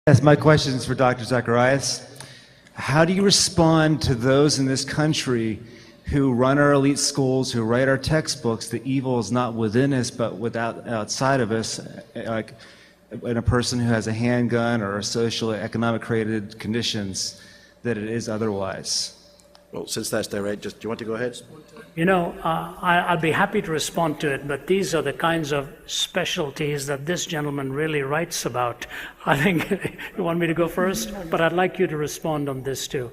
Yes, my question is for Dr. Zacharias. How do you respond to those in this country who run our elite schools, who write our textbooks? The evil is not within us, but outside of us, like in a person who has a handgun or social economic created conditions, that it is otherwise. Well, since that's direct, do you want to go ahead? You know, I'll be happy to respond to it, but these are the kinds of specialties that this gentleman really writes about. I think you want me to go first, but I'd like you to respond on this too.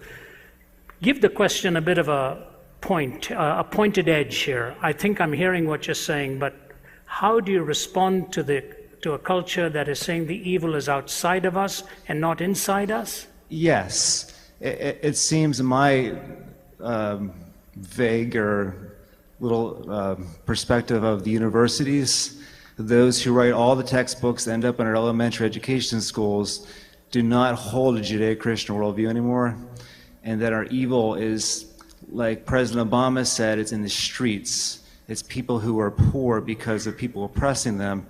Give the question a bit of a pointed edge here. I think I'm hearing what you're saying, but how do you respond to a culture that is saying the evil is outside of us and not inside us? Yes. It seems my vague or little perspective of the universities, those who write all the textbooks end up in our elementary education schools do not hold a Judeo-Christian worldview anymore, and that our evil is, like President Obama said, it's in the streets. It's people who are poor because of people oppressing them,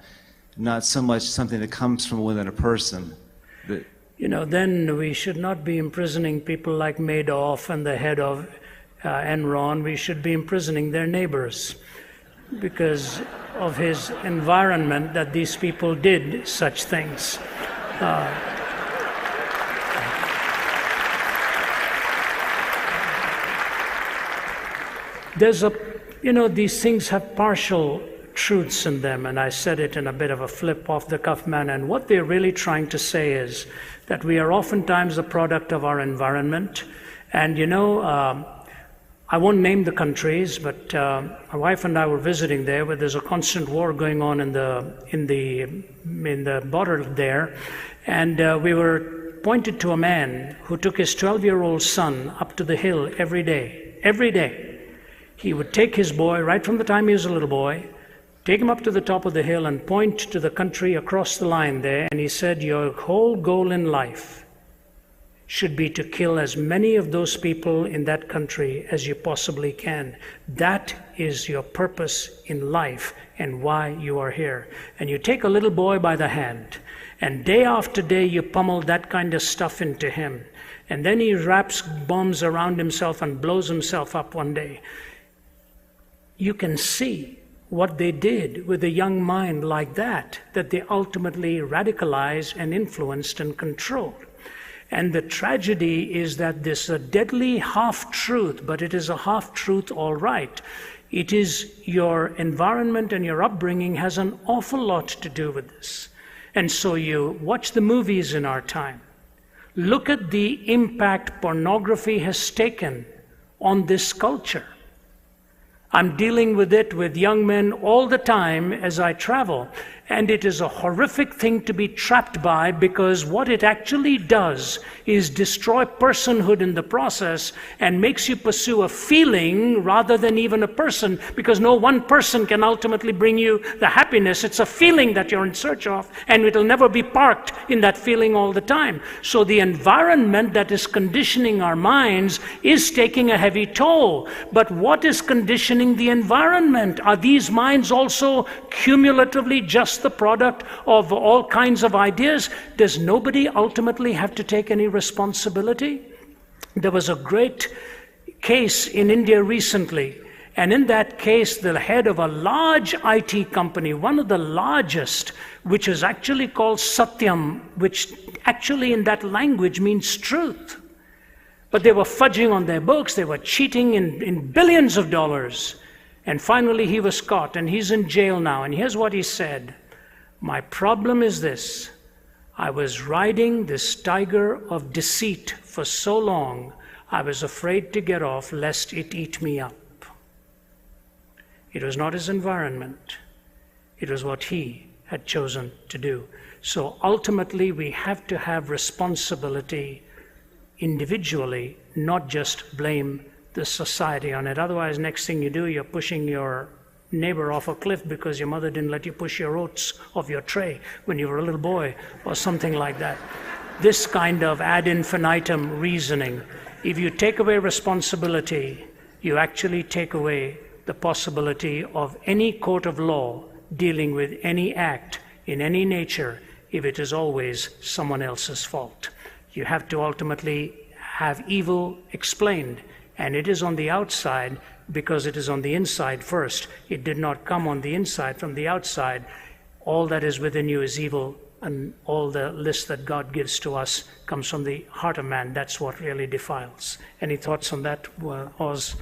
not so much something that comes from within a person. You know, then we should not be imprisoning people like Madoff and the head of Enron. We should be imprisoning their neighbors because of his environment that these people did such things. These things have partial truths in them, and I said it in a bit of a flip off the cuff manner, and what they're really trying to say is that we are oftentimes a product of our environment. And I won't name the countries, but my wife and I were visiting there where there's a constant war going on in the border there, and we were pointed to a man who took his 12-year-old son up to the hill every day. Every day. He would take his boy right from the time he was a little boy, take him up to the top of the hill and point to the country across the line there, and he said, your whole goal in life should be to kill as many of those people in that country as you possibly can. That is your purpose in life and why you are here. And you take a little boy by the hand, and day after day you pummel that kind of stuff into him. And then he wraps bombs around himself and blows himself up one day. You can see what they did with a young mind like that they ultimately radicalized and influenced and controlled. And the tragedy is that this is a deadly half-truth, but it is a half-truth all right. It is your environment and your upbringing has an awful lot to do with this. And so you watch the movies in our time. Look at the impact pornography has taken on this culture. I'm dealing with it with young men all the time as I travel, and it is a horrific thing to be trapped by, because what it actually does is destroy personhood in the process and makes you pursue a feeling rather than even a person, because no one person can ultimately bring you the happiness. It's a feeling that you're in search of, and it'll never be parked in that feeling all the time. So the environment that is conditioning our minds is taking a heavy toll. But what is conditioning the environment? Are these minds also cumulatively just the product of all kinds of ideas? Does nobody ultimately have to take any responsibility? There was a great case in India recently, and in that case the head of a large IT company, one of the largest, which is actually called Satyam, which actually in that language means truth. But they were fudging on their books, they were cheating in billions of dollars. And finally he was caught, and he's in jail now. And here's what he said: my problem is this. I was riding this tiger of deceit for so long, I was afraid to get off lest it eat me up. It was not his environment. It was what he had chosen to do. So ultimately we have to have responsibility individually, not just blame the society on it. Otherwise, next thing you do, you're pushing your neighbor off a cliff because your mother didn't let you push your oats off your tray when you were a little boy, or something like that. This kind of ad infinitum reasoning, if you take away responsibility, you actually take away the possibility of any court of law dealing with any act in any nature if it is always someone else's fault. You have to ultimately have evil explained, and it is on the outside because it is on the inside first. It did not come on the inside from the outside. All that is within you is evil, and all the list that God gives to us comes from the heart of man. That's what really defiles. Any thoughts on that, Oz?